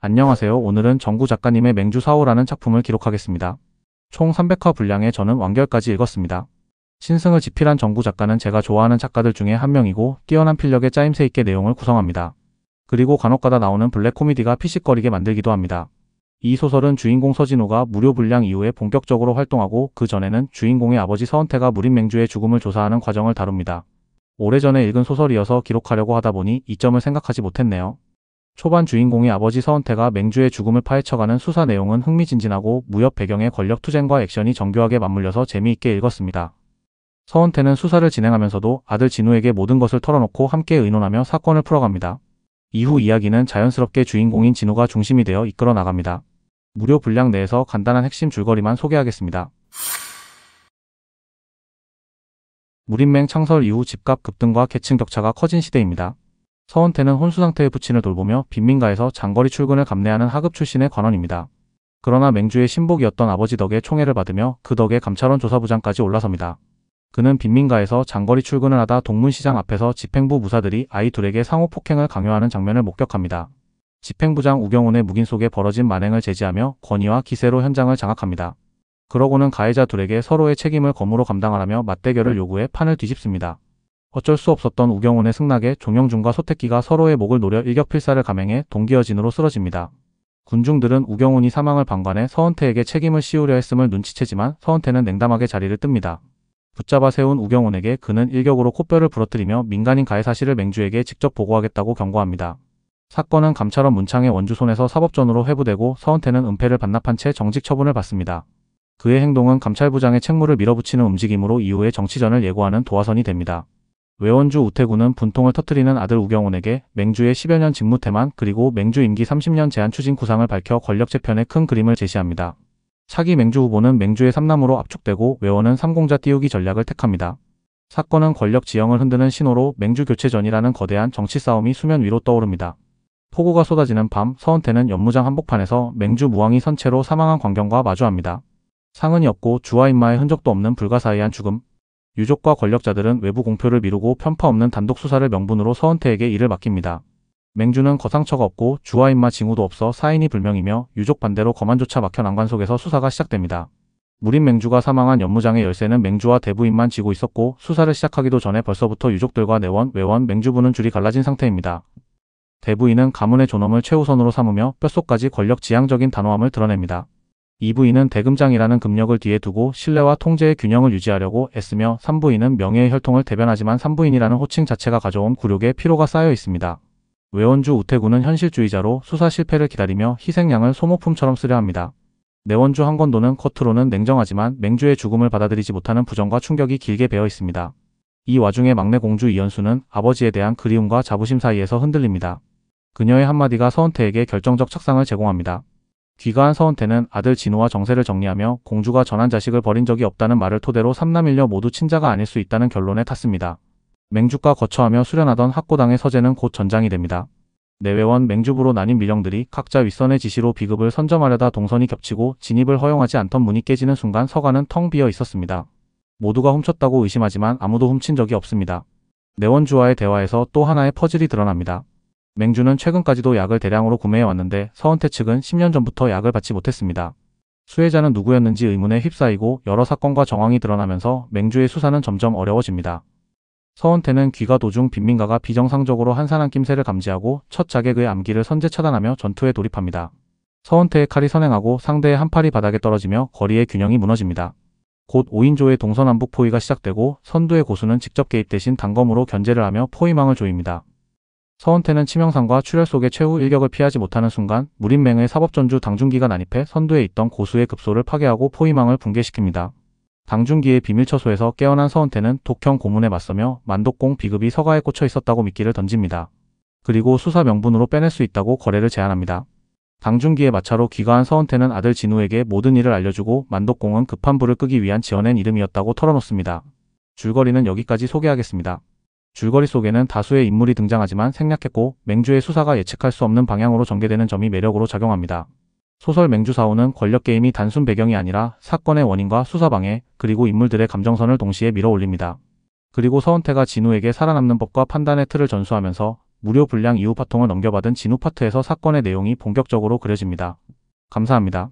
안녕하세요. 오늘은 정구 작가님의 맹주 4호라는 작품을 기록하겠습니다. 총 300화 분량에 저는 완결까지 읽었습니다. 신승을 지필한 정구 작가는 제가 좋아하는 작가들 중에 한 명이고 뛰어난 필력의 짜임새 있게 내용을 구성합니다. 그리고 간혹가다 나오는 블랙 코미디가 피식거리게 만들기도 합니다. 이 소설은 주인공 서진우가 무료 분량 이후에 본격적으로 활동하고 그 전에는 주인공의 아버지 서헌태가 무린 맹주의 죽음을 조사하는 과정을 다룹니다. 오래전에 읽은 소설이어서 기록하려고 하다 보니 이점을 생각하지 못했네요. 초반 주인공이 아버지 서헌태가 맹주의 죽음을 파헤쳐가는 수사 내용은 흥미진진하고 무협 배경의 권력 투쟁과 액션이 정교하게 맞물려서 재미있게 읽었습니다. 서헌태는 수사를 진행하면서도 아들 진우에게 모든 것을 털어놓고 함께 의논하며 사건을 풀어갑니다. 이후 이야기는 자연스럽게 주인공인 진우가 중심이 되어 이끌어 나갑니다. 무료 분량 내에서 간단한 핵심 줄거리만 소개하겠습니다. 무린맹 창설 이후 집값 급등과 계층 격차가 커진 시대입니다. 서헌태는 혼수 상태의 부친을 돌보며 빈민가에서 장거리 출근을 감내하는 하급 출신의 관원입니다. 그러나 맹주의 신복이었던 아버지 덕에 총애를 받으며 그 덕에 감찰원 조사부장까지 올라섭니다. 그는 빈민가에서 장거리 출근을 하다 동문시장 앞에서 집행부 무사들이 아이 둘에게 상호 폭행을 강요하는 장면을 목격합니다. 집행부장 우경훈의 묵인 속에 벌어진 만행을 제지하며 권위와 기세로 현장을 장악합니다. 그러고는 가해자 둘에게 서로의 책임을 검으로 감당하라며 맞대결을 요구해 판을 뒤집습니다. 어쩔 수 없었던 우경훈의 승낙에 종영준과 소택기가 서로의 목을 노려 일격필사를 감행해 동기어진으로 쓰러집니다. 군중들은 우경훈이 사망을 방관해 서헌태에게 책임을 씌우려 했음을 눈치채지만 서헌태는 냉담하게 자리를 뜹니다. 붙잡아 세운 우경훈에게 그는 일격으로 코뼈를 부러뜨리며 민간인 가해 사실을 맹주에게 직접 보고하겠다고 경고합니다. 사건은 감찰원 문창의 원주 손에서 사법전으로 회부되고 서헌태는 은폐를 반납한 채 정직 처분을 받습니다. 그의 행동은 감찰부장의 책무를 밀어붙이는 움직임으로 이후의 정치전을 예고하는 도화선이 됩니다. 외원주 우태구는 분통을 터뜨리는 아들 우경훈에게 맹주의 10여 년 직무태만 그리고 맹주 임기 30년 제한 추진 구상을 밝혀 권력 재편의 큰 그림을 제시합니다. 차기 맹주 후보는 맹주의 3남으로 압축되고 외원은 3공자 띄우기 전략을 택합니다. 사건은 권력 지형을 흔드는 신호로 맹주 교체전이라는 거대한 정치 싸움이 수면 위로 떠오릅니다. 폭우가 쏟아지는 밤 서헌태는 연무장 한복판에서 맹주 무왕이 선체로 사망한 광경과 마주합니다. 상흔이 없고 주와 인마의 흔적도 없는 불가사의한 죽음. 유족과 권력자들은 외부 공표를 미루고 편파 없는 단독 수사를 명분으로 서헌태에게 일을 맡깁니다. 맹주는 거상처가 없고 주와 인마 징후도 없어 사인이 불명이며 유족 반대로 거만조차 막혀 난관 속에서 수사가 시작됩니다. 무린 맹주가 사망한 연무장의 열쇠는 맹주와 대부인만 쥐고 있었고 수사를 시작하기도 전에 벌써부터 유족들과 내원, 외원, 맹주부는 줄이 갈라진 상태입니다. 대부인은 가문의 존엄을 최우선으로 삼으며 뼛속까지 권력 지향적인 단호함을 드러냅니다. 이부인은 대금장이라는 금력을 뒤에 두고 신뢰와 통제의 균형을 유지하려고 애쓰며 삼부인은 명예의 혈통을 대변하지만 삼부인이라는 호칭 자체가 가져온 굴욕의 피로가 쌓여 있습니다. 외원주 우태구는 현실주의자로 수사 실패를 기다리며 희생양을 소모품처럼 쓰려 합니다. 내원주 한권도는 겉으로는 냉정하지만 맹주의 죽음을 받아들이지 못하는 부정과 충격이 길게 배어 있습니다. 이 와중에 막내 공주 이연수는 아버지에 대한 그리움과 자부심 사이에서 흔들립니다. 그녀의 한마디가 서헌태에게 결정적 착상을 제공합니다. 귀가한 서헌태는 아들 진우와 정세를 정리하며 공주가 전한 자식을 버린 적이 없다는 말을 토대로 삼남일녀 모두 친자가 아닐 수 있다는 결론에 탔습니다. 맹주가 거처하며 수련하던 학고당의 서재는 곧 전장이 됩니다. 내외원 맹주부로 나뉜 밀령들이 각자 윗선의 지시로 비급을 선점하려다 동선이 겹치고 진입을 허용하지 않던 문이 깨지는 순간 서관은 텅 비어 있었습니다. 모두가 훔쳤다고 의심하지만 아무도 훔친 적이 없습니다. 내원주와의 대화에서 또 하나의 퍼즐이 드러납니다. 맹주는 최근까지도 약을 대량으로 구매해왔는데 서헌태 측은 10년 전부터 약을 받지 못했습니다. 수혜자는 누구였는지 의문에 휩싸이고 여러 사건과 정황이 드러나면서 맹주의 수사는 점점 어려워집니다. 서헌태는 귀가 도중 빈민가가 비정상적으로 한산한 낌새를 감지하고 첫 자객의 암기를 선제 차단하며 전투에 돌입합니다. 서헌태의 칼이 선행하고 상대의 한 팔이 바닥에 떨어지며 거리의 균형이 무너집니다. 곧 5인조의 동서남북 포위가 시작되고 선두의 고수는 직접 개입 대신 단검으로 견제를 하며 포위망을 조입니다. 서헌태는 치명상과 출혈 속의 최후 일격을 피하지 못하는 순간 무린맹의 사법전주 당중기가 난입해 선두에 있던 고수의 급소를 파괴하고 포위망을 붕괴시킵니다. 당중기의 비밀처소에서 깨어난 서헌태는 독형 고문에 맞서며 만독공 비급이 서가에 꽂혀 있었다고 미끼를 던집니다. 그리고 수사 명분으로 빼낼 수 있다고 거래를 제안합니다. 당중기의 마차로 귀가한 서헌태는 아들 진우에게 모든 일을 알려주고 만독공은 급한 불을 끄기 위한 지어낸 이름이었다고 털어놓습니다. 줄거리는 여기까지 소개하겠습니다. 줄거리 속에는 다수의 인물이 등장하지만 생략했고 맹주의 수사가 예측할 수 없는 방향으로 전개되는 점이 매력으로 작용합니다. 소설 맹주 4호는 권력게임이 단순 배경이 아니라 사건의 원인과 수사방해 그리고 인물들의 감정선을 동시에 밀어올립니다. 그리고 서헌태가 진우에게 살아남는 법과 판단의 틀을 전수하면서 무료 분량 이후 파통을 넘겨받은 진우 파트에서 사건의 내용이 본격적으로 그려집니다. 감사합니다.